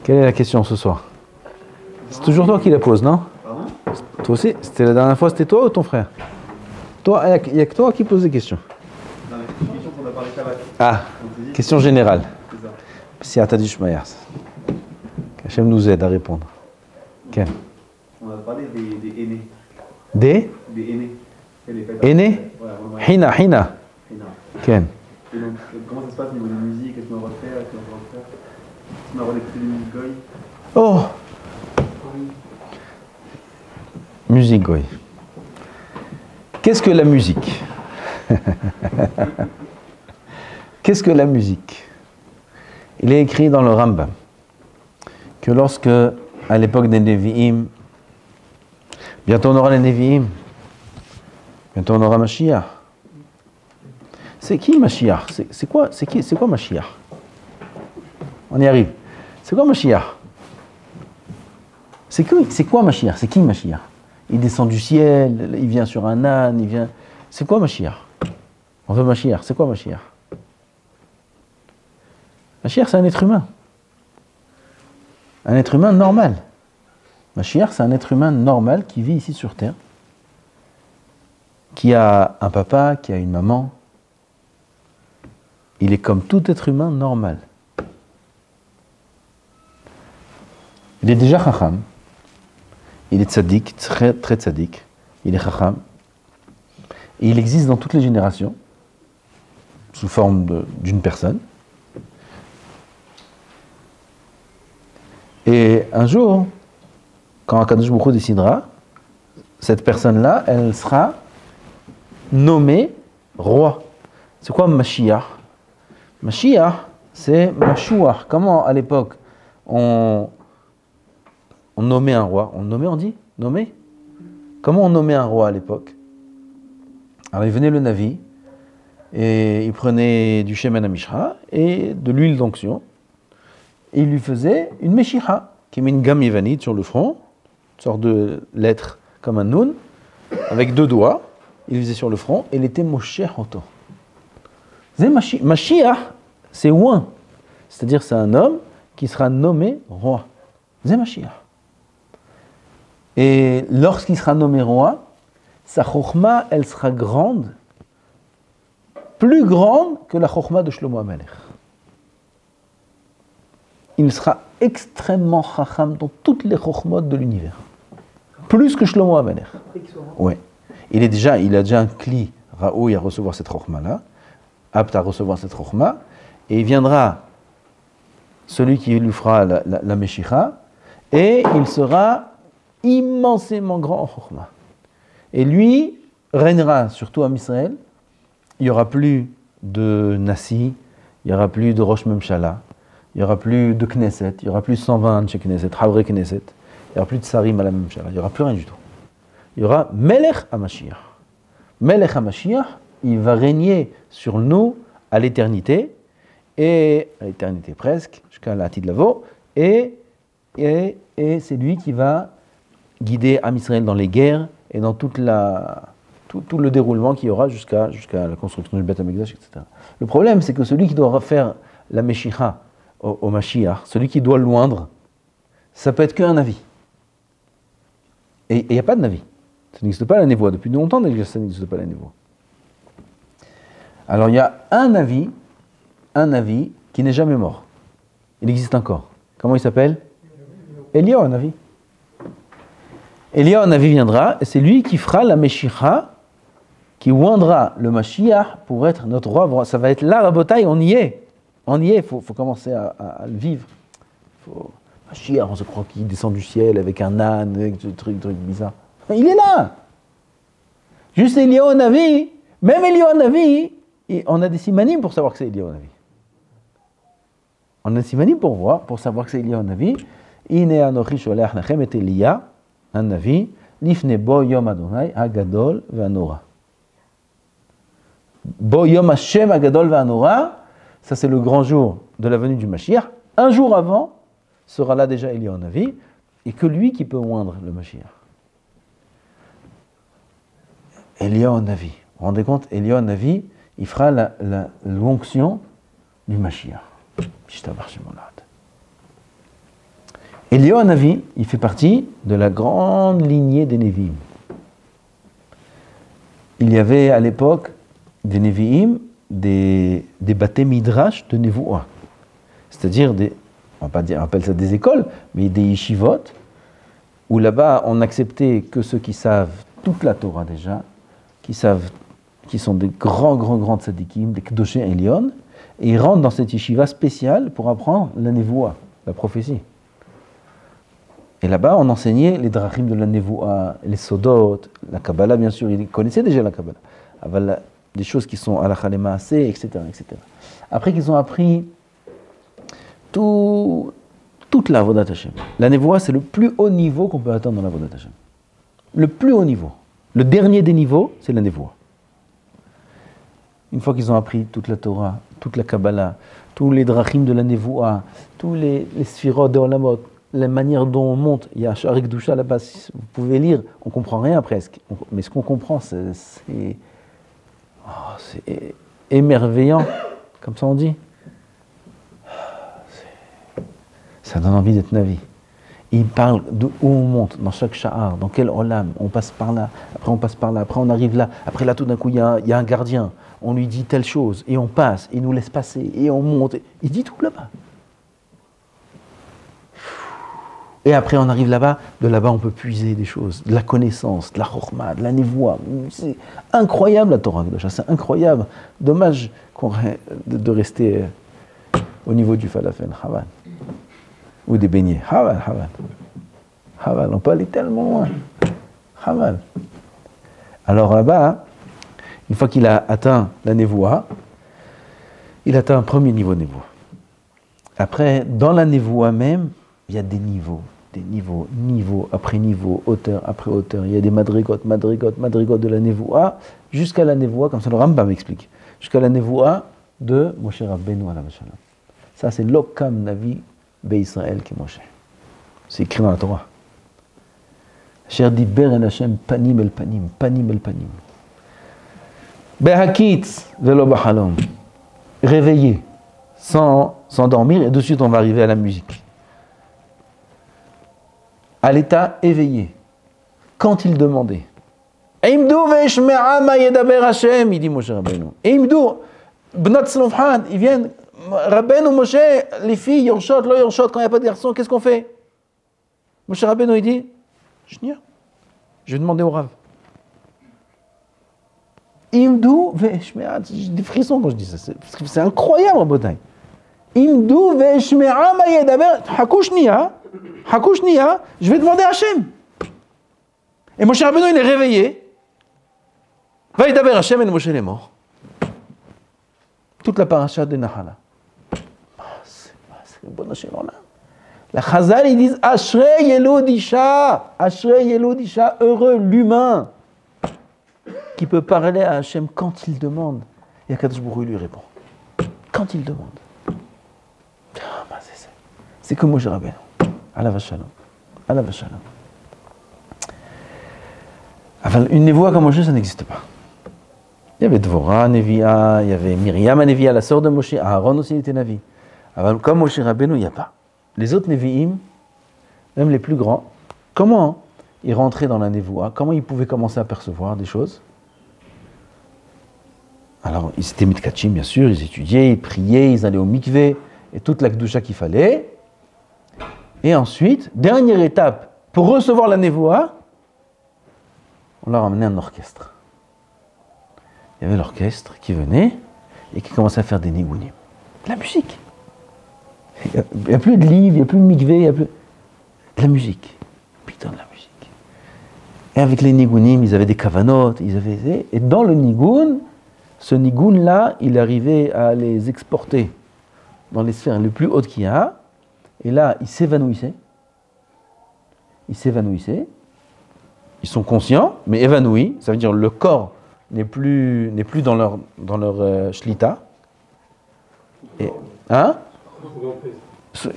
Quelle est la question ce soir? C'est toujours toi qui la poses, non? Pardon? Toi aussi? C'était la dernière fois, c'était toi ou ton frère? Toi, il n'y a que toi qui pose des questions. Non, mais c'est une question qu'on a parlé Shabbat. Ah, On s'est dit, question générale. c'est ça. Si Atadi Shmaya. Qu'Hachem nous aide à répondre. Quel? On a parlé des aînés. Des Des aînés. Et les fêtes. aînés? Ouais, vraiment. Hina. Hina. Quel? Et donc, comment ça se passe au niveau de la musique? Est-ce qu'on va refaire? Est-ce qu'on va refaire? Est-ce qu'on va d'écouter des musiques goy? Oh! Musique, oui. Qu'est-ce que la musique? Qu'est-ce que la musique? Il est écrit dans le Rambam que lorsque, à l'époque des Nevi'im, bientôt on aura les Nevi'im, bientôt on aura Mashiach. C'est qui Mashiach? C'est quoi Mashiach? On y arrive. C'est quoi Mashiach? C'est quoi Mashiach? C'est qui Mashiach? Il descend du ciel, il vient sur un âne, il vient... C'est quoi Mashiach? On veut Mashiach. C'est quoi Mashiach? Mashiach, c'est un être humain. Un être humain normal. Mashiach, c'est un être humain normal qui vit ici sur Terre, qui a un papa, qui a une maman. Il est comme tout être humain normal. Il est déjà chacham. Il est tzaddik, très très tzaddik. Il est chacham. Et il existe dans toutes les générations, sous forme d'une personne. Et un jour, quand Akadosh Baruch Hu décidera, cette personne-là, elle sera nommée roi. C'est quoi Mashiach? Mashiach, c'est Mashuach. Comment à l'époque on nommait un roi? On nommait, on dit? Nommé? Comment on nommait un roi à l'époque? Alors il venait le Navi, et il prenait du Shemen HaMishra et de l'huile d'onction, et il lui faisait une Meshicha, qui met une gamme yévanite sur le front, une sorte de lettre comme un Nun, avec deux doigts, il faisait sur le front, et il était Moshe Hoto. Mashiach, c'est oint, c'est-à-dire c'est un homme qui sera nommé roi. C'est Mashiach. Et lorsqu'il sera nommé roi, sa chokhma, elle sera grande, plus grande que la chokhma de Shlomo HaMelech. Il sera extrêmement chacham dans toutes les chokhmot de l'univers. Plus que Shlomo HaMelech. Ouais. Il a déjà un kli raoui à recevoir cette chokhma-là, apte à recevoir cette chokhma, et il viendra celui qui lui fera la Meshicha, et il sera immensément grand en chokhma. Et lui régnera surtout à Israël. Il n'y aura plus de Nassi, il n'y aura plus de Rosh Memshala, il n'y aura plus de Knesset, il n'y aura plus 120 chez Knesset, Havre Knesset, il n'y aura plus de Sarim à la Memshala, il n'y aura plus rien du tout. Il y aura Melech HaMashiach. Melech HaMashiach, il va régner sur nous à l'éternité, et à l'éternité presque, jusqu'à la Tid Lavo, et c'est lui qui va guider Am Israël dans les guerres et dans tout le déroulement qu'il y aura jusqu'à la construction du Beth HaMikdash, etc. Le problème, c'est que celui qui doit faire la Meshicha au Mashiach, celui qui doit l'oindre, ça peut être qu'un Navi. Et il n'y a pas de Navi. Ça n'existe pas la névoie. Depuis longtemps, ça n'existe pas la névoie. Alors il y a un Navi qui n'est jamais mort. Il existe encore. Comment il s'appelle? Eliyahu Navi. Eliyahu Navi viendra, et c'est lui qui fera la Meshicha, qui oindra le Mashiach pour être notre roi. Ça va être là, Rabotai, on y est. Il faut commencer à le vivre. Mashiach, on se croit qu'il descend du ciel avec un âne, avec des trucs bizarres. Il est là. Juste Eliyahu Navi, même Eliyahu Navi, on a des simanim pour savoir que c'est Eliyahu Navi. On a des simanim pour savoir que c'est Eliyahu Navi. Ine anochi sholech lachem et Eliya, un Navi, lifne bo yom Adonai hagadol ve'anora. Bo yom Hashem hagadol ve'anora, ça c'est le grand jour de la venue du Mashiach. Un jour avant, sera là déjà Eliyahu Navi, et que lui qui peut oindre le Mashiach. Eliyahu Navi. Vous vous rendez compte, Eliyahu Navi, il fera l'onction du Mashiach. Eliyahu Hanavi, il fait partie de la grande lignée des Nevi'im. Il y avait à l'époque des Nevi'im, des bâtés midrash de Nevoua. C'est-à-dire on appelle ça des écoles, mais des yeshivot, où là-bas on n'acceptait que ceux qui savent toute la Torah déjà, qui sont des grands tzadikim, des Kedoshé Elyon, et ils rentrent dans cette yeshiva spéciale pour apprendre la Nevoua, la prophétie. Et là-bas, on enseignait les drachim de la Nevoua, les sodot, la Kabbalah, bien sûr, ils connaissaient déjà la Kabbalah. Des choses qui sont halakha le maaseh, etc., etc. Après qu'ils ont appris toute la Avodat Hashem. La Nevoua, c'est le plus haut niveau qu'on peut atteindre dans la Avodat Hashem. Le plus haut niveau. Le dernier des niveaux, c'est la Nevoua. Une fois qu'ils ont appris toute la Torah, toute la Kabbalah, tous les drachim de la Nevoua, tous les sphirot de Olamot, la manière dont on monte, il y a Sharik Doucha là-bas, vous pouvez lire, on ne comprend rien presque. Mais ce qu'on comprend, c'est émerveillant, comme ça on dit. Ça donne envie d'être Navi. Il parle de où on monte, dans chaque sha'ar, dans quel olam, on passe par là, après on passe par là, après on arrive là, après là tout d'un coup il y a un gardien, on lui dit telle chose, et on passe, il nous laisse passer, et on monte, il dit tout là-bas. Et après on arrive là-bas, de là-bas on peut puiser des choses, de la connaissance, de la chorma, de la nevoie. C'est incroyable la Torah Kedoshah, c'est incroyable. Dommage de rester au niveau du falafel, Haval. Ou des beignets, Haval. Haval, on peut aller tellement loin. Haval. Alors là-bas, une fois qu'il a atteint la nevoie, il atteint un premier niveau de nevoie. Après, dans la nevoie même, il y a des niveaux, niveau après niveau, hauteur après hauteur. Il y a des madrigotes de la nevoua, jusqu'à la nevoua, comme ça le Rambam m'explique, jusqu'à la nevoua de Moshe Rabbeinu alav shalom. Ça c'est l'Okam Navi Be'Israël qui est Moshe. C'est écrit dans la Torah. Cher dit Ber el Hashem panim el panim, panim el panim. Behakitz velo bachalom. Réveillé, sans dormir, et de suite on va arriver à la musique. À l'état éveillé, quand il demandait. Imdou ve'eshme'a ma yedaber Hashem, il dit Moshe Rabbeinu. Imdou, bnot Tzlofhan, ils viennent, Rabbeinu, Moshe, les filles, yorshot, lo yorshot, quand il n'y a pas de garçon, qu'est-ce qu'on fait? Moshe Rabbeinu, il dit, je vais demander au Rav. Imdou ve'eshme'a, j'ai des frissons quand je dis ça, parce que c'est incroyable en Bretagne. Imdou ve'eshme'a ma yedaber, hakushniya, je vais demander à Hachem. Et Moshe Rabbeinu, il est réveillé. Va y daber Hachem et Moshe est mort. Toute la paracha de Nahala. C'est le bon Hachem. La Chazal, ils disent Ashrei Yelod Isha, heureux l'humain qui peut parler à Hachem quand il demande. Et Akadosh Baruch Hu lui répond. Quand il demande. C'est comme Moshe Rabbeinu. Alav Shalom. Enfin, une névoie comme Moshe, ça n'existe pas. Il y avait Dvorah, Nevia, il y avait Myriam, Nevia, la sœur de Moshe, Aaron aussi était Navi. Alors, comme Moshe Rabbeinu, il n'y a pas. Les autres Nevi'im, même les plus grands, comment ils rentraient dans la névoie? Comment ils pouvaient commencer à percevoir des choses? Alors, ils étaient mitkatchim, bien sûr, ils étudiaient, ils priaient, ils allaient au mikvé, et toute la kdusha qu'il fallait. Et ensuite, dernière étape, pour recevoir la névoie, on leur a amené un orchestre. Il y avait l'orchestre qui venait et qui commençait à faire des nigunim. De la musique. Il n'y a plus de livres, il n'y a plus de mikvé, il n'y a plus... De la musique. Putain, de la musique. Et avec les nigunim, ils avaient des kavanot, et dans le nigun, ce nigun-là, il arrivait à les exporter dans les sphères les plus hautes qu'il y a. Et là, ils s'évanouissaient. Ils sont conscients, mais évanouis. Ça veut dire que le corps n'est plus dans leur shlita. Et,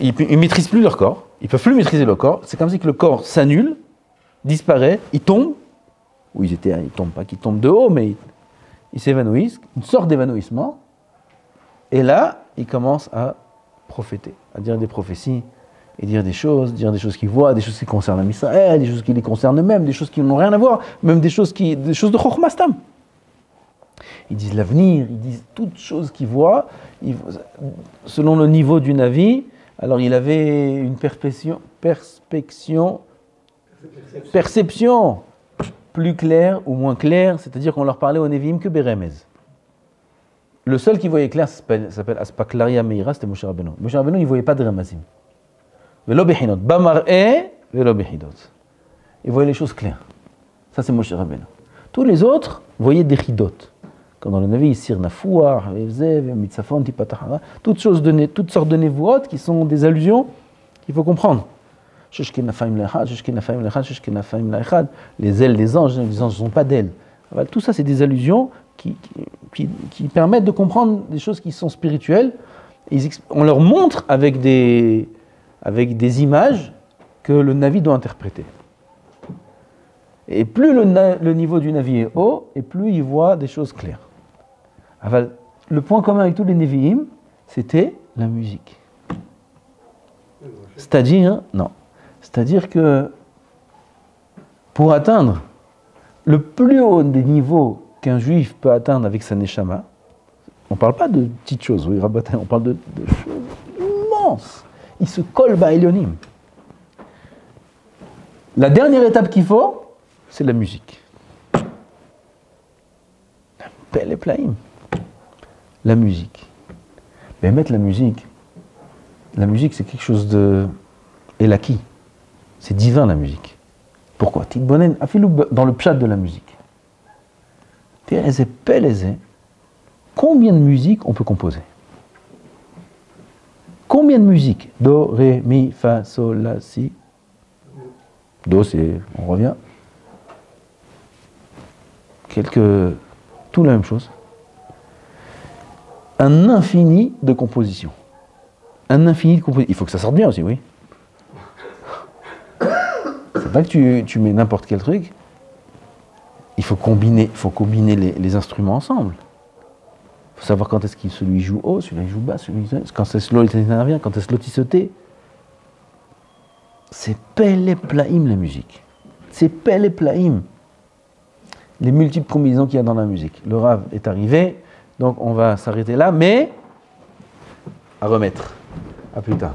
ils ne maîtrisent plus leur corps. Ils ne peuvent plus maîtriser leur corps. C'est comme si que le corps s'annule, disparaît, ils tombent. Ou ils tombent pas qu'ils tombent de haut, mais ils s'évanouissent. Une sorte d'évanouissement. Et là, ils commencent à prophéter, à dire des prophéties et dire des choses qu'il voit, des choses qui concernent Israël, des choses qui les concernent eux-mêmes, des choses qui n'ont rien à voir, même des choses de Chokhmah Stam. Ils disent l'avenir, ils disent toutes choses qu'ils voient, selon le niveau du Navi. Alors il avait une perception plus claire ou moins claire, c'est-à-dire qu'on leur parlait au Nevi'im que Beremez. Le seul qui voyait clair s'appelle Aspaklaria Meira, c'était Moshe Rabbeinu. Moshe Rabbeinu, il ne voyait pas de Ramazim. Velo Bechinot, Bamar'e, Velo Bechidot. Il voyait les choses claires. Ça, c'est Moshe Rabbeinu. Tous les autres voyaient des Chidot. Comme dans le Navi, Sir Nafouar, Evzev, Mitzafon, Tipatahara, toutes sortes de névoot qui sont des allusions qu'il faut comprendre. Les ailes des anges ne sont pas d'ailes. Tout ça, c'est des allusions qui permettent de comprendre des choses qui sont spirituelles. On leur montre avec des images que le Navi doit interpréter. Et plus le niveau du Navi est haut, et plus il voit des choses claires. Le point commun avec tous les Nevi'im, c'était la musique. C'est-à-dire que pour atteindre le plus haut des niveaux qu'un juif peut atteindre avec sa neshama, on ne parle pas de petites choses, oui, on parle de choses immenses. Il se colle ba'elionim. La dernière étape qu'il faut, c'est la musique. Pelle et plaïm. La musique. Mais mettre la musique, c'est quelque chose de élaki. C'est divin, la musique. Pourquoi? Dans le pshat de la musique. Combien de musiques on peut composer? Combien de musiques? Do, ré, mi, fa, sol, la, si. Do, c'est... On revient. Tout la même chose. Un infini de compositions. Il faut que ça sorte bien aussi, oui. C'est pas que tu mets n'importe quel truc. Il faut combiner les instruments ensemble. Il faut savoir quand est-ce que celui joue haut, celui-là il joue bas, quand est-ce que l'autre intervient, quand est-ce que l'autre il sautait. C'est Pele Plaim la musique. C'est Pele Plaim. Les multiples combinaisons qu'il y a dans la musique. Le Rav est arrivé, donc on va s'arrêter là, mais à remettre. À plus tard.